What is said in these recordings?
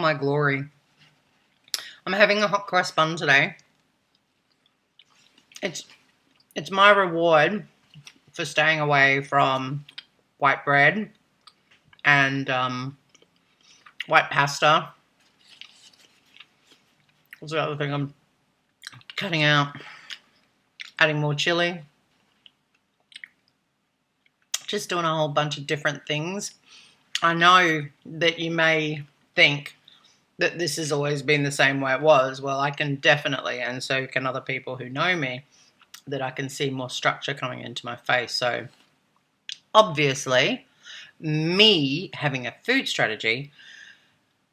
my glory. I'm having a hot cross bun today. It's my reward for staying away from white bread and white pasta. What's the other thing I'm cutting out? Adding more chili. Just doing a whole bunch of different things. I know that you may think that this has always been the same way it was. Well, I can definitely, and so can other people who know me, that I can see more structure coming into my face. So obviously, me having a food strategy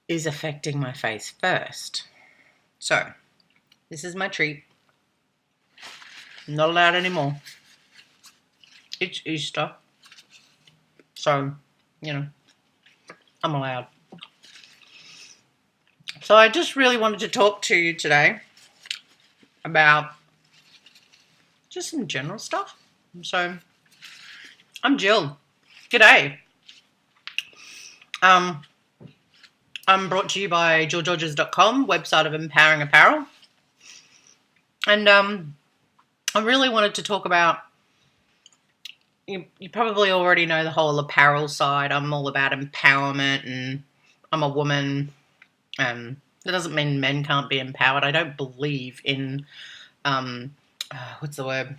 is affecting my face first. So this is my treat. Not allowed anymore. It's Easter. So, I'm allowed. So I just really wanted to talk to you today about just some general stuff. So, I'm Jill. G'day. I'm brought to you by JillGeorges.com, website of empowering apparel. And I really wanted to talk about, you probably already know the whole apparel side. I'm all about empowerment, and I'm a woman. That doesn't mean men can't be empowered. I don't believe in, what's the word?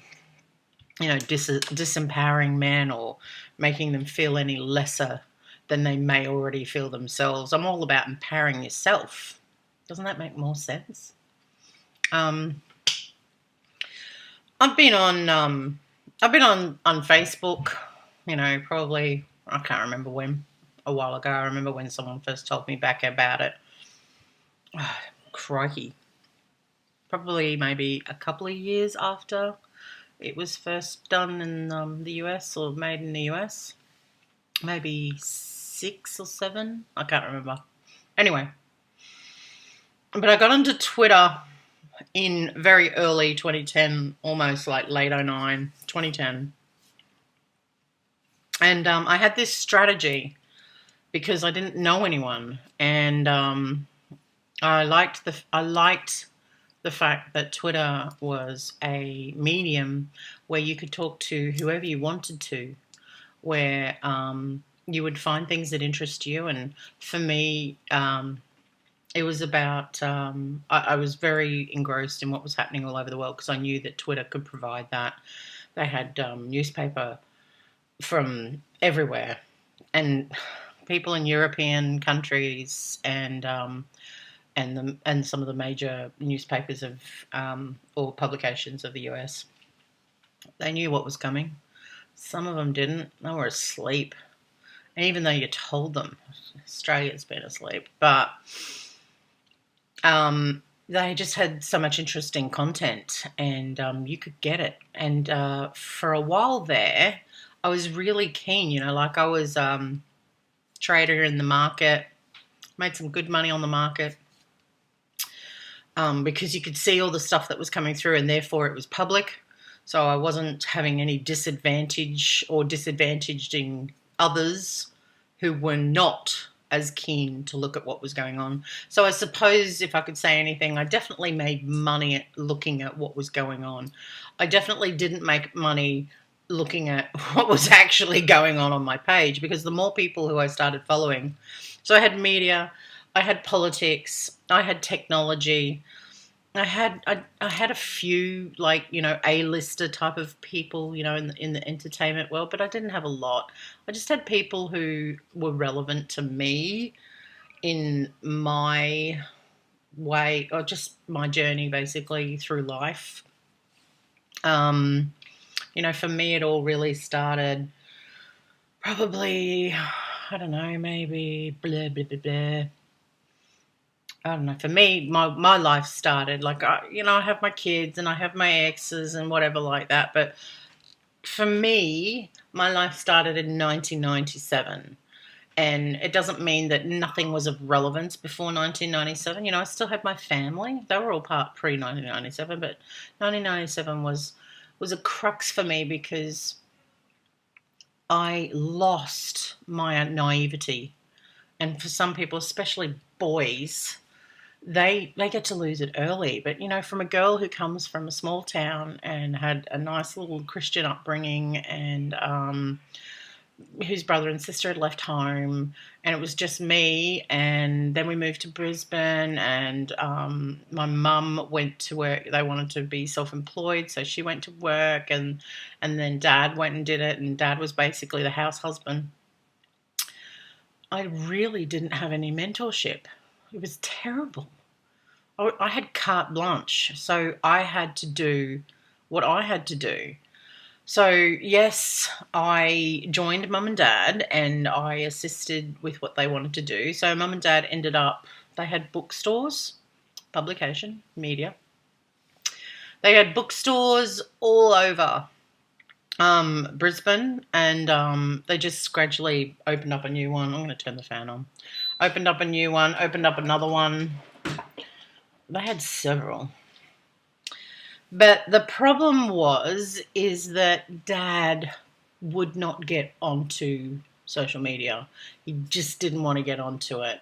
Disempowering men or making them feel any lesser than they may already feel themselves. I'm all about empowering yourself. Doesn't that make more sense? I've been on Facebook, probably, I can't remember when, a while ago. I remember when someone first told me back about it. Oh, crikey. Probably maybe a couple of years after it was first done in the US or made in the US. Maybe 6 or 7. I can't remember. Anyway. But I got onto Twitter in very early 2010, almost like late 2009, 2010. And I had this strategy because I didn't know anyone. And I liked the fact that Twitter was a medium where you could talk to whoever you wanted to, where you would find things that interest you. And for me, it was about, I was very engrossed in what was happening all over the world because I knew that Twitter could provide that. They had newspaper from everywhere, and people in European countries and some of the major newspapers of or publications of the US. They knew what was coming. Some of them didn't. They were asleep. And even though you told them, Australia's been asleep. But they just had so much interesting content, and you could get it. And for a while there, I was really keen, I was trader in the market, made some good money on the market. Because you could see all the stuff that was coming through, and therefore it was public. So I wasn't having any disadvantage or disadvantaging others who were not as keen to look at what was going on. So I suppose if I could say anything, I definitely made money at looking at what was going on. I definitely didn't make money looking at what was actually going on my page, because the more people who I started following, so I had media, I had politics, I had technology, I had a few A-lister type of people, in the entertainment world, but I didn't have a lot. I just had people who were relevant to me in my way, or just my journey basically through life. For me, it all really started probably, I don't know, maybe blah, blah, blah, blah. I don't know. For me, my life started I have my kids and I have my exes and whatever like that. But for me, my life started in 1997. And it doesn't mean that nothing was of relevance before 1997. I still had my family. They were all pre-1997. But 1997 was a crux for me because I lost my naivety. And for some people, especially boys, they get to lose it early. But, from a girl who comes from a small town and had a nice little Christian upbringing, and whose brother and sister had left home, and it was just me. And then we moved to Brisbane, and my mum went to work. They wanted to be self-employed, so she went to work, and then Dad went and did it, and Dad was basically the house husband. I really didn't have any mentorship. It was terrible. I had carte blanche, so I had to do what I had to do. So, yes, I joined Mum and Dad, and I assisted with what they wanted to do. So Mum and Dad they had bookstores, publication, media. They had bookstores all over Brisbane, and they just gradually opened up a new one. I'm going to turn the fan on. Opened up a new one, opened up another one. They had several. But the problem is that Dad would not get onto social media. He just didn't want to get onto it.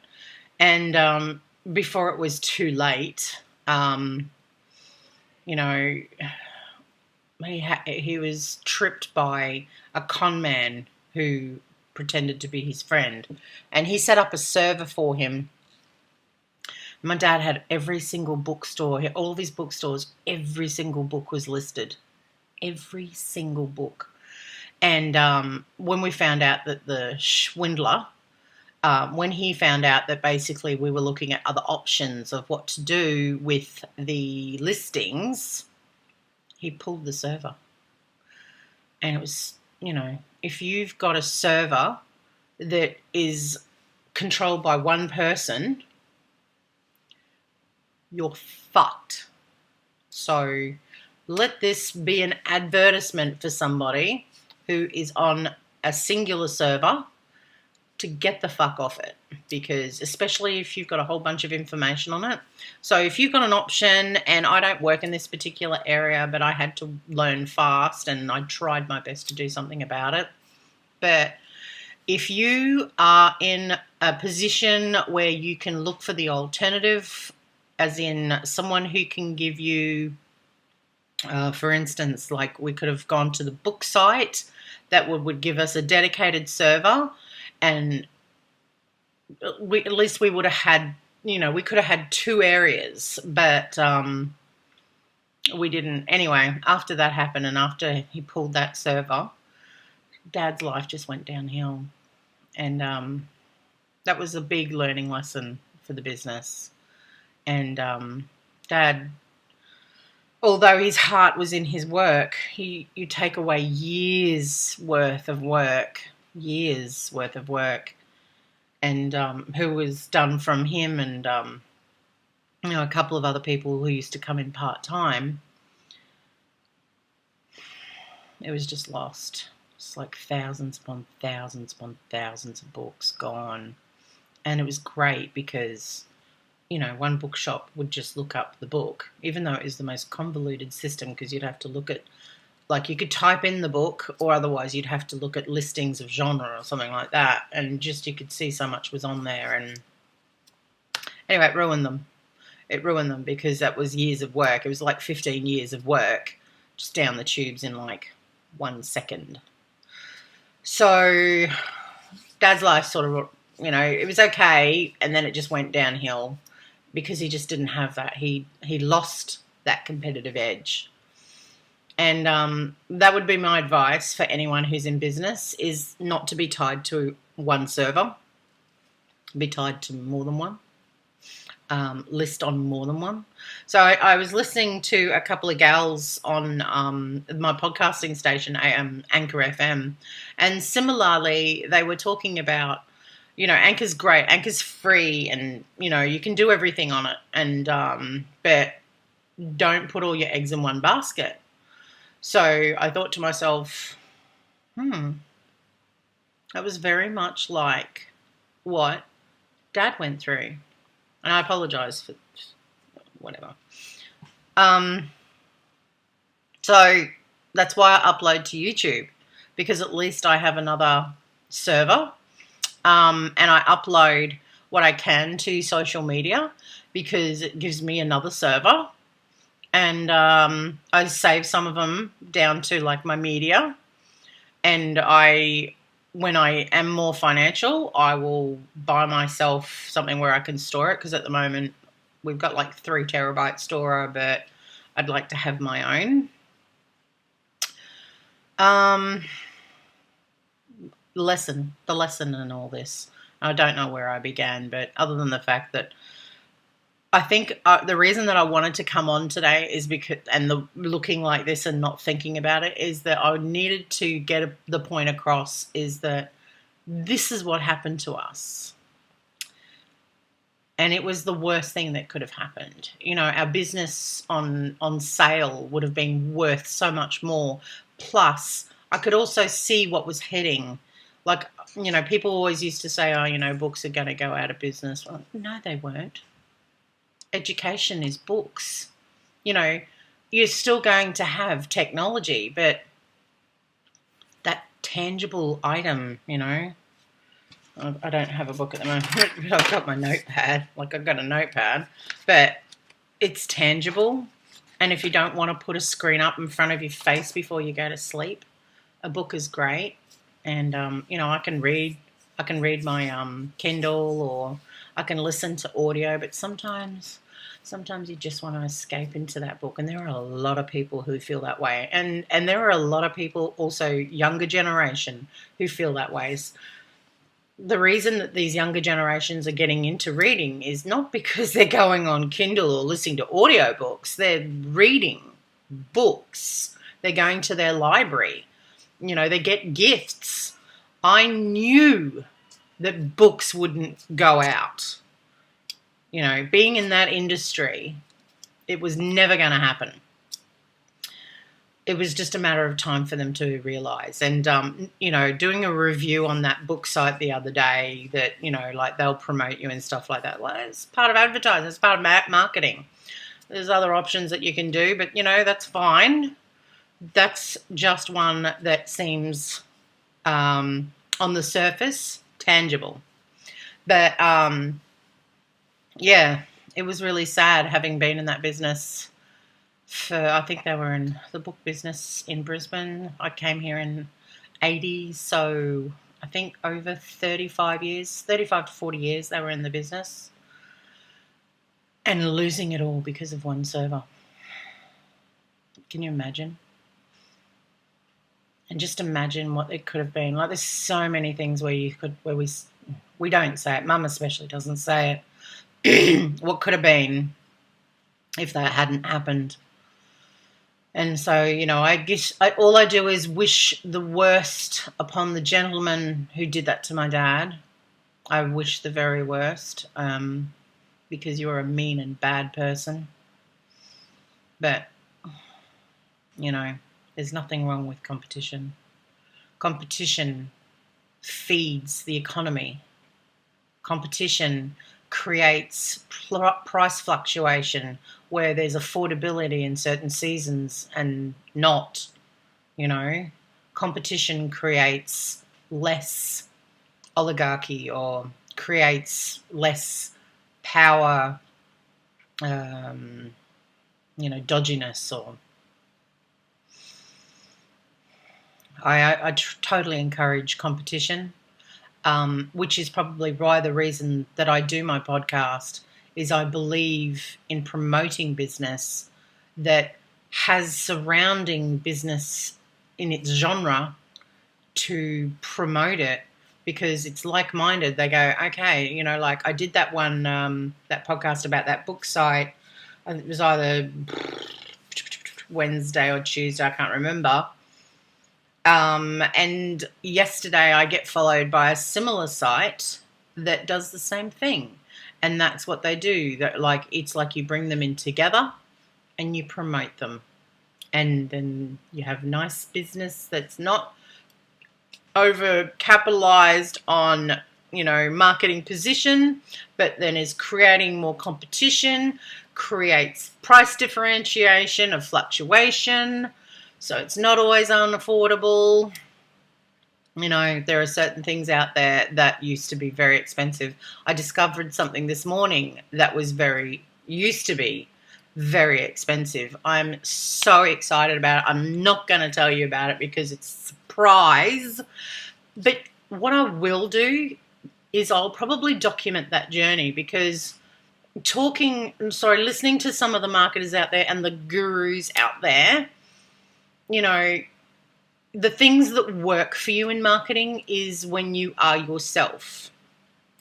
And before it was too late, he was tripped by a con man who pretended to be his friend. And he set up a server for him. My dad had every single bookstore, all of his bookstores, every single book was listed. Every single book. And when we found out that the swindler, when he found out that basically we were looking at other options of what to do with the listings, he pulled the server. And it was, if you've got a server that is controlled by one person, you're fucked. So let this be an advertisement for somebody who is on a singular server to get the fuck off it, because especially if you've got a whole bunch of information on it. So if you've got an option, and I don't work in this particular area, but I had to learn fast and I tried my best to do something about it. But if you are in a position where you can look for the alternative, as in someone who can give you, for instance, like we could have gone to the book site that would give us a dedicated server, and at least we would have had, we could have had two areas, but we didn't. Anyway, after that happened and after he pulled that server, Dad's life just went downhill. And that was a big learning lesson for the business. And Dad, although his heart was in his work, you take away years worth of work, and who was done from him and a couple of other people who used to come in part-time. It was just lost. It's like thousands upon thousands upon thousands of books gone. And it was great because one bookshop would just look up the book, even though it is the most convoluted system, because you'd have to look at, like, you could type in the book, or otherwise you'd have to look at listings of genre or something like that, and just you could see so much was on there. And anyway, it ruined them. Because that was years of work. It was like 15 years of work just down the tubes in like 1 second. So Dad's life sort of, it was okay, and then it just went downhill because he just didn't have that. He lost that competitive edge. And that would be my advice for anyone who's in business, is not to be tied to one server. Be tied to more than one. List on more than one. So I was listening to a couple of gals on my podcasting station, Anchor FM, and similarly they were talking about, Anchor's great, Anchor's free, and you can do everything on it, and but don't put all your eggs in one basket. So I thought to myself, that was very much like what Dad went through. And I apologise for whatever. So that's why I upload to YouTube, because at least I have another server. and I upload what I can to social media because it gives me another server. And I save some of them down to like my media. And when I am more financial, I will buy myself something where I can store it, because at the moment we've got like 3 terabyte store, but I'd like to have my own. The lesson in all this. I don't know where I began, but other than the fact that I think the reason that I wanted to come on today is because, and looking like this and not thinking about it, is that I needed to get the point across, is that this is what happened to us. And it was the worst thing that could have happened. You know, our business on sale would have been worth so much more. Plus, I could also see what was heading. Like, you know, people always used to say, oh, you know, books are going to go out of business. Well, no, they weren't. Education is books. You know, you're still going to have technology, but that tangible item, you know, I don't have a book at the moment, but I've got my notepad. Like, I've got a notepad, but it's tangible. And if you don't want to put a screen up in front of your face before you go to sleep, a book is great. And, you know, I can read my Kindle, or I can listen to audio, but sometimes you just want to escape into that book. And there are a lot of people who feel that way. And there are a lot of people, also younger generation, who feel that way. The reason that these younger generations are getting into reading is not because they're going on Kindle or listening to audiobooks. They're reading books. They're going to their library. You know, they get gifts. I knew that books wouldn't go out. You know, being in that industry, it was never going to happen. It was just a matter of time for them to realise. And, you know, doing a review on that book site the other day that, you know, like they'll promote you and stuff like that. Well, it's part of advertising. It's part of marketing. There's other options that you can do, but, you know, that's fine. That's just one that seems, on the surface, tangible. But, yeah, it was really sad having been in that business. I think they were in the book business in Brisbane. I came here in 80, so I think over 35 to 40 years they were in the business. And losing it all because of one server. Can you imagine? And just imagine what it could have been. Like, there's so many things where we don't say it. Mum especially doesn't say it. What could have been if that hadn't happened. And so, you know, I guess all I do is wish the worst upon the gentleman who did that to my dad. I wish the very worst, because you're a mean and bad person. But, you know, there's nothing wrong with competition. Competition feeds the economy. Competition creates price fluctuation where there's affordability in certain seasons and not, you know. Competition creates less oligarchy or creates less power, you know, dodginess. Or I totally encourage competition. Which is probably why the reason that I do my podcast is I believe in promoting business that has surrounding business in its genre to promote it, because it's like-minded. They go, okay, you know, like I did that one, that podcast about that book site. It was either Wednesday or Tuesday, I can't remember. And yesterday I get followed by a similar site that does the same thing. And that's what they do. That, like, it's like you bring them in together and you promote them. And then you have nice business that's not over capitalized on, you know, marketing position, but then is creating more competition, creates price differentiation of fluctuation. So it's not always unaffordable. You know, there are certain things out there that used to be very expensive. I discovered something this morning that used to be very expensive. I'm so excited about it. I'm not going to tell you about it because it's a surprise. But what I will do is I'll probably document that journey, because listening to some of the marketers out there and the gurus out there, you know, the things that work for you in marketing is when you are yourself.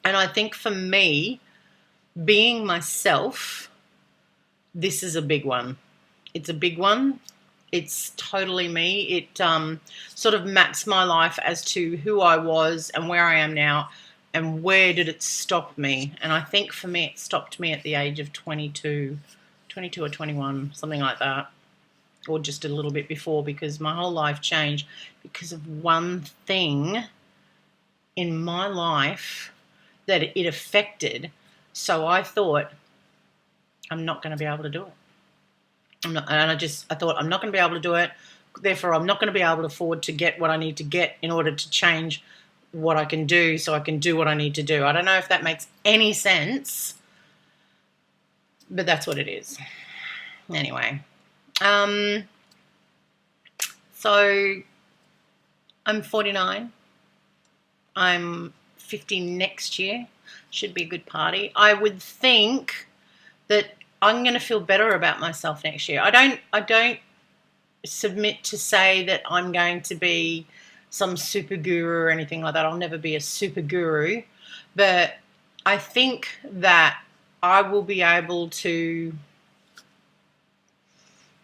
And I think for me, being myself, this is a big one. It's a big one. It's totally me. It sort of maps my life as to who I was and where I am now, and where did it stop me. And I think for me, it stopped me at the age of 22 or 21, something like that, or just a little bit before, because my whole life changed because of one thing in my life that it affected. So I thought, I'm not going to be able to do it. I thought, I'm not going to be able to do it. Therefore, I'm not going to be able to afford to get what I need to get in order to change what I can do, so I can do what I need to do. I don't know if that makes any sense, but that's what it is. Anyway, so I'm 49. I'm 50 next year. Should be a good party. I would think that I'm going to feel better about myself next year. I don't submit to say that I'm going to be some super guru or anything like that. I'll never be a super guru, but I think that I will be able to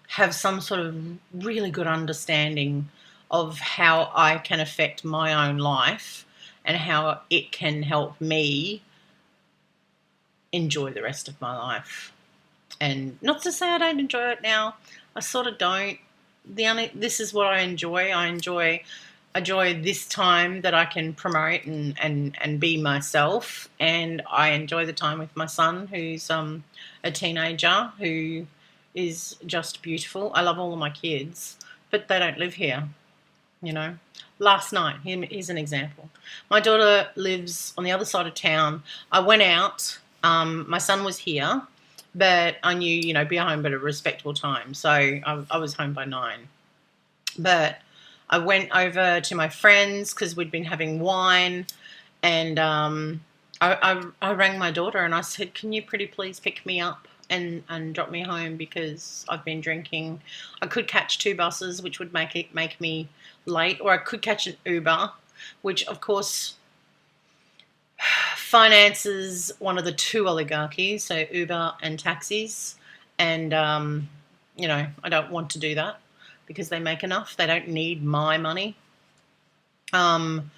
have some sort of really good understanding of how I can affect my own life and how it can help me enjoy the rest of my life. And not to say I don't enjoy it now. I sort of don't. This is what I enjoy. I enjoy this time that I can promote and be myself, and I enjoy the time with my son, who's a teenager, who is just beautiful. I love all of my kids, but they don't live here, you know. Last night, here's an example. My daughter lives on the other side of town. I went out. My son was here, but I knew, you know, be home at a respectable time. So I was home by 9. But I went over to my friends because we'd been having wine, and I rang my daughter and I said, can you pretty please pick me up and drop me home, because I've been drinking. I could catch 2 buses, which would make me late, or I could catch an Uber, which of course finances one of the 2 oligarchies, so Uber and taxis. And you know, I don't want to do that because they make enough. They don't need my money, and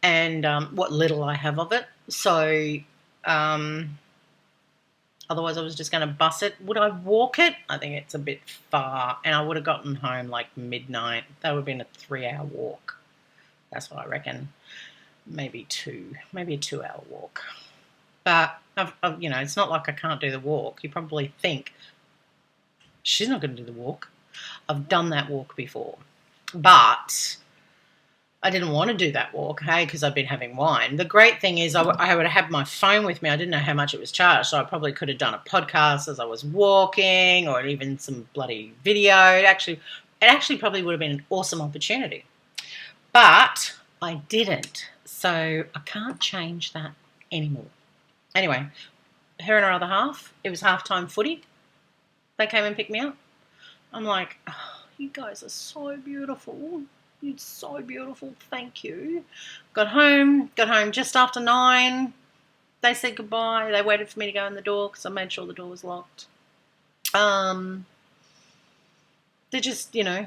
what little I have of it. So otherwise I was just going to bus it. Would I walk it? I think it's a bit far, and I would have gotten home like midnight. That would have been a 3-hour walk. That's what I reckon. Maybe a 2-hour walk. But you know, it's not like I can't do the walk. You probably think she's not going to do the walk. I've done that walk before, but I didn't want to do that walk, hey, because I've been having wine. The great thing is I would have had my phone with me. I didn't know how much it was charged, so I probably could have done a podcast as I was walking, or even some bloody video. It actually probably would have been an awesome opportunity, but I didn't. So I can't change that anymore. Anyway, her and her other half, it was halftime footy. They came and picked me up. I'm like, oh, you guys are so beautiful. You're so beautiful. Thank you. Got home just after 9. They said goodbye. They waited for me to go in the door because I made sure the door was locked. They're just, you know,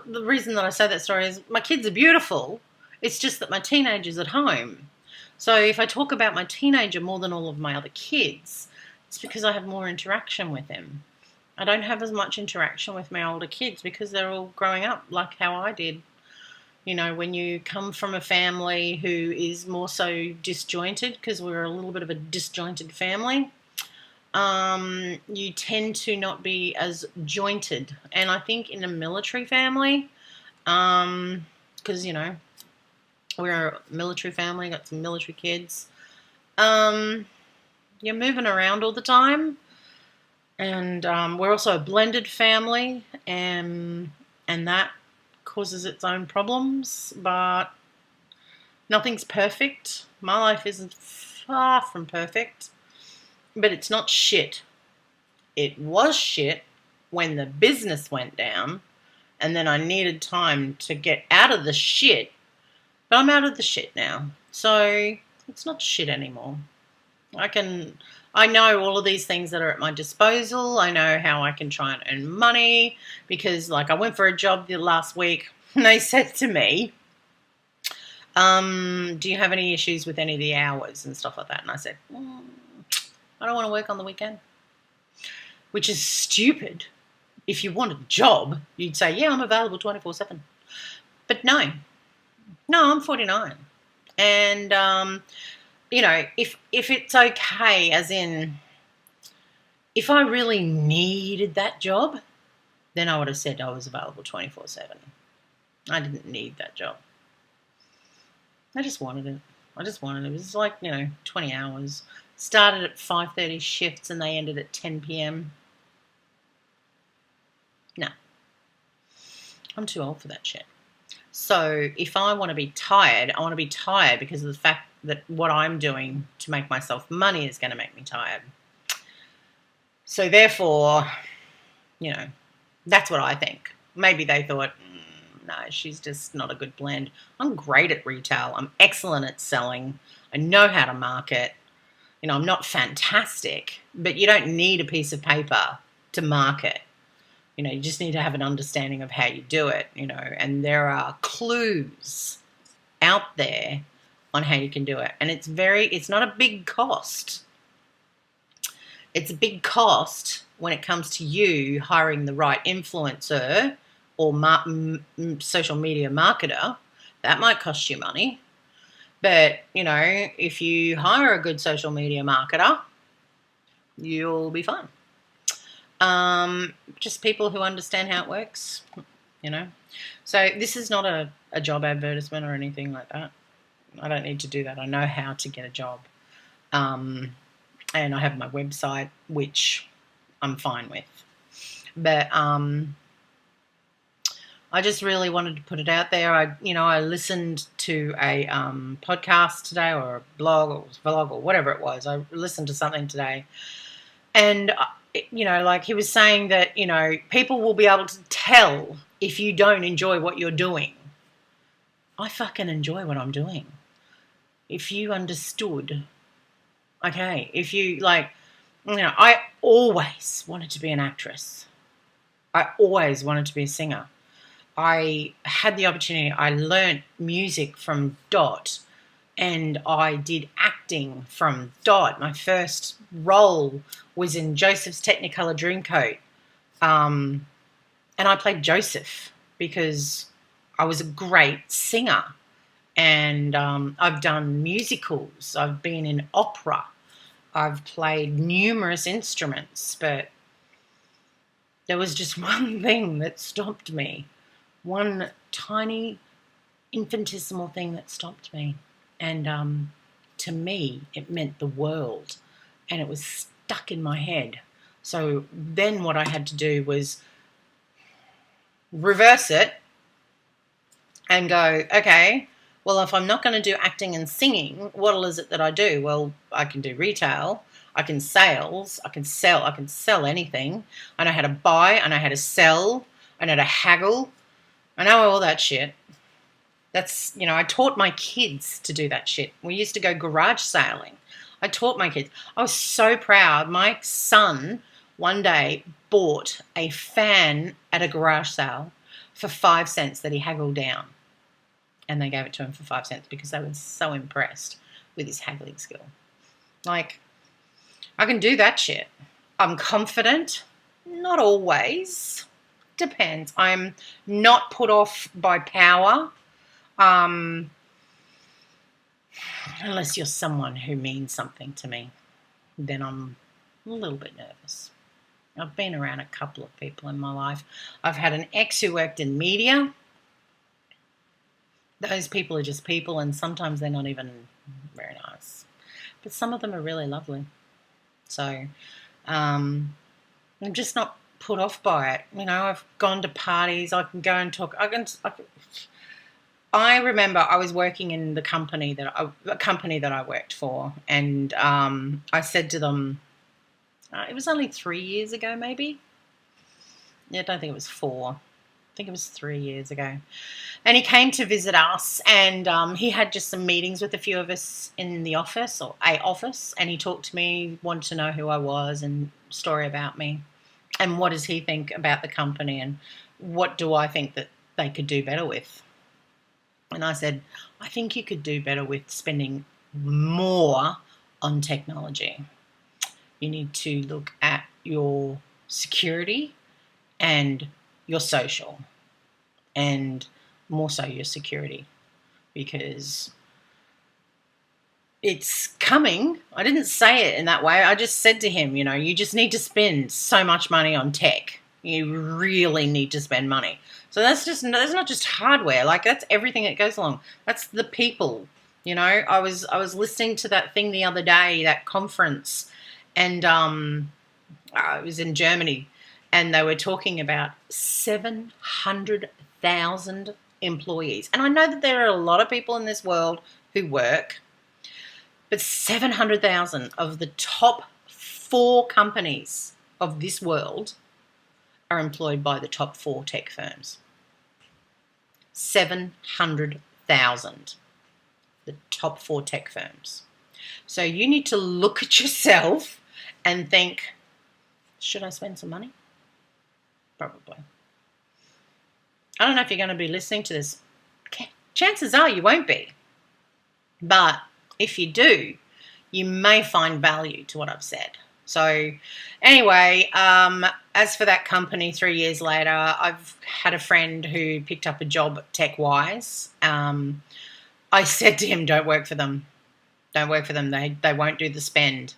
the reason that I say that story is my kids are beautiful. It's just that my teenager's at home. So if I talk about my teenager more than all of my other kids, it's because I have more interaction with them. I don't have as much interaction with my older kids because they're all growing up like how I did. You know, when you come from a family who is more so disjointed, because we're a little bit of a disjointed family, you tend to not be as jointed. And I think in a military family, because, you know, We're a military family, got some military kids. You're moving around all the time. And we're also a blended family, and that causes its own problems, but nothing's perfect. My life isn't far from perfect, but it's not shit. It was shit when the business went down, and then I needed time to get out of the shit, but I'm out of the shit now. So it's not shit anymore. I know all of these things that are at my disposal. I know how I can try and earn money because, like, I went for a job the last week and they said to me, do you have any issues with any of the hours and stuff like that? And I said, I don't want to work on the weekend, which is stupid. If you want a job, you'd say, yeah, I'm available 24/7. But no, I'm 49. And, if it's okay, as in, if I really needed that job, then I would have said I was available 24/7. I didn't need that job. I just wanted it. It was like, 20 hours. Started at 5:30 shifts and they ended at 10 p.m. No. I'm too old for that shit. So if I want to be tired, I want to be tired because of the fact that what I'm doing to make myself money is going to make me tired. So therefore, that's what I think. Maybe they thought, no, she's just not a good blend. I'm great at retail. I'm excellent at selling. I know how to market. I'm not fantastic, but you don't need a piece of paper to market. You just need to have an understanding of how you do it, and there are clues out there on how you can do it. And it's not a big cost. It's a big cost when it comes to you hiring the right influencer or social media marketer. That might cost you money. But, if you hire a good social media marketer, you'll be fine. Just people who understand how it works, So this is not a job advertisement or anything like that. I don't need to do that. I know how to get a job. And I have my website, which I'm fine with. But I just really wanted to put it out there. I listened to a podcast today, or a blog or vlog or whatever it was. I listened to something today. And, like he was saying that, people will be able to tell if you don't enjoy what you're doing. I fucking enjoy what I'm doing. If you understood, okay, if you, I always wanted to be an actress. I always wanted to be a singer. I had the opportunity. I learnt music from Dot, and I did acting from Dot. My first role was in Joseph's Technicolor Dreamcoat, and I played Joseph because I was a great singer. And I've done musicals. I've been in opera. I've played numerous instruments, but there was just one thing that stopped me. One tiny, infinitesimal thing that stopped me. And to me, it meant the world. And it was stuck in my head. So then what I had to do was reverse it and go, okay, well, if I'm not going to do acting and singing, what is it that I do? Well, I can do retail. I can sales. I can sell anything. I know how to buy. I know how to sell. I know how to haggle. I know all that shit. That's, I taught my kids to do that shit. We used to go garage sailing. I taught my kids. I was so proud. My son one day bought a fan at a garage sale for 5 cents that he haggled down. And they gave it to him for 5 cents because they were so impressed with his haggling skill. Like, I can do that shit. I'm confident. Not always. Depends. I'm not put off by power. Unless you're someone who means something to me, then I'm a little bit nervous. I've been around a couple of people in my life. I've had an ex who worked in media. those people are just people, and sometimes they're not even very nice. But some of them are really lovely. So I'm just not put off by it. You know, I've gone to parties. I can go and talk. I remember I was working in the company that I worked for, and I said to them, it was only 3 years ago, maybe. Yeah, I don't think it was 4. I think it was 3 years ago. And he came to visit us, and he had just some meetings with a few of us in the office, or a office, and he talked to me, wanted to know who I was and story about me, and what does he think about the company, and what do I think that they could do better with. And I said, I think you could do better with spending more on technology. You need to look at your security and your social, and more so your security, because it's coming. I didn't say it in that way. I just said to him, you know, you just need to spend so much money on tech. You really need to spend money. So that's not just hardware. Like, that's everything that goes along. That's the people. You know, I was listening to that thing the other day, that conference, and I was in Germany, and they were talking about 700,000 employees. And I know that there are a lot of people in this world who work, but 700,000 of the top 4 companies of this world are employed by the top 4 tech firms. 700,000. The top 4 tech firms. So you need to look at yourself and think, should I spend some money? Probably. I don't know if you're going to be listening to this. Chances are you won't be. But if you do, you may find value to what I've said. So anyway, as for that company, 3 years later, I've had a friend who picked up a job TechWise. I said to him, don't work for them. Don't work for them. They won't do the spend.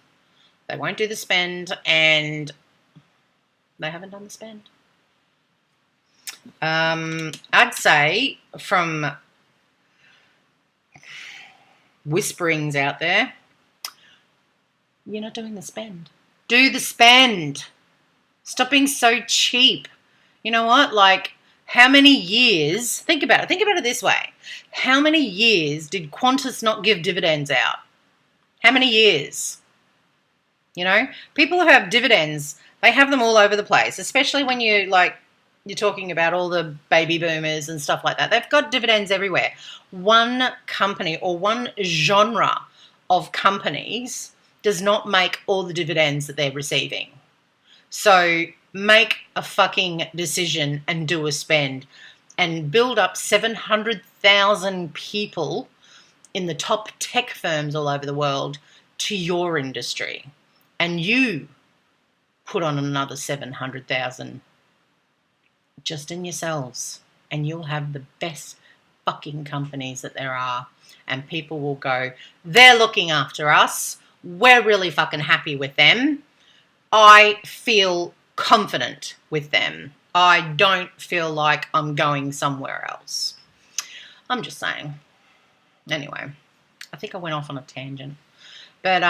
They won't do the spend, and they haven't done the spend. I'd say, from whisperings out there, you're not doing the spend. Do the spend. Stop being so cheap. You know what? Like, how many years, think about it. Think about it this way. How many years did Qantas not give dividends out? How many years? You know, people who have dividends, they have them all over the place, especially when you're talking about all the baby boomers and stuff like that. They've got dividends everywhere. One company or one genre of companies does not make all the dividends that they're receiving. So make a fucking decision and do a spend, and build up 700,000 people in the top tech firms all over the world to your industry. And you put on another 700,000 just in yourselves, and you'll have the best fucking companies that there are. And people will go, they're looking after us. We're really fucking happy with them. I feel confident with them. I don't feel like I'm going somewhere else. I'm just saying. Anyway, I think I went off on a tangent. But,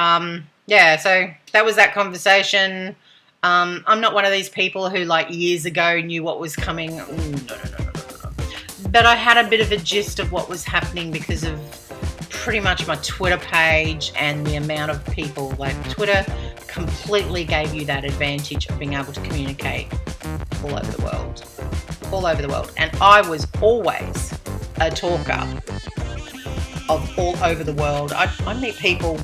yeah, so that was that conversation. I'm not one of these people who, like, years ago knew what was coming. Ooh, no. But I had a bit of a gist of what was happening because of pretty much my Twitter page and the amount of people. Like, Twitter completely gave you that advantage of being able to communicate all over the world. All over the world. And I was always a talker of all over the world. I meet people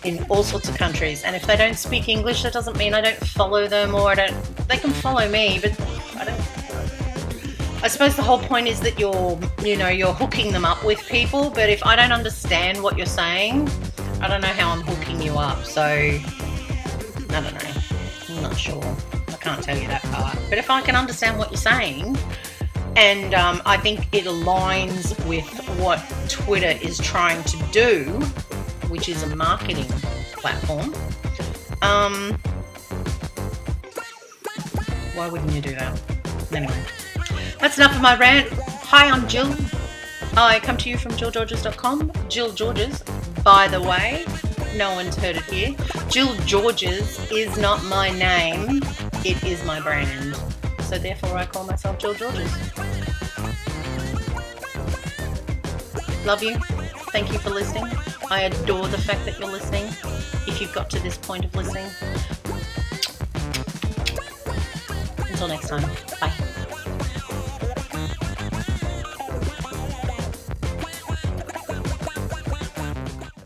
in all sorts of countries, and if they don't speak English, that doesn't mean I don't follow them, or they can follow me, but I suppose the whole point is that you're hooking them up with people. But if I don't understand what you're saying, I don't know how I'm hooking you up. So I don't know. I'm not sure. I can't tell you that part. But if I can understand what you're saying, and I think it aligns with what Twitter is trying to do, which is a marketing platform, why wouldn't you do that? Anyway, that's enough of my rant. Hi, I'm Jill. I come to you from jillgeorges.com. Jill Georges, by the way, no one's heard it here. Jill Georges is not my name, it is my brand. So therefore I call myself Jill Georges. Love you. Thank you for listening. I adore the fact that you're listening. If you've got to this point of listening. Until next time. Bye.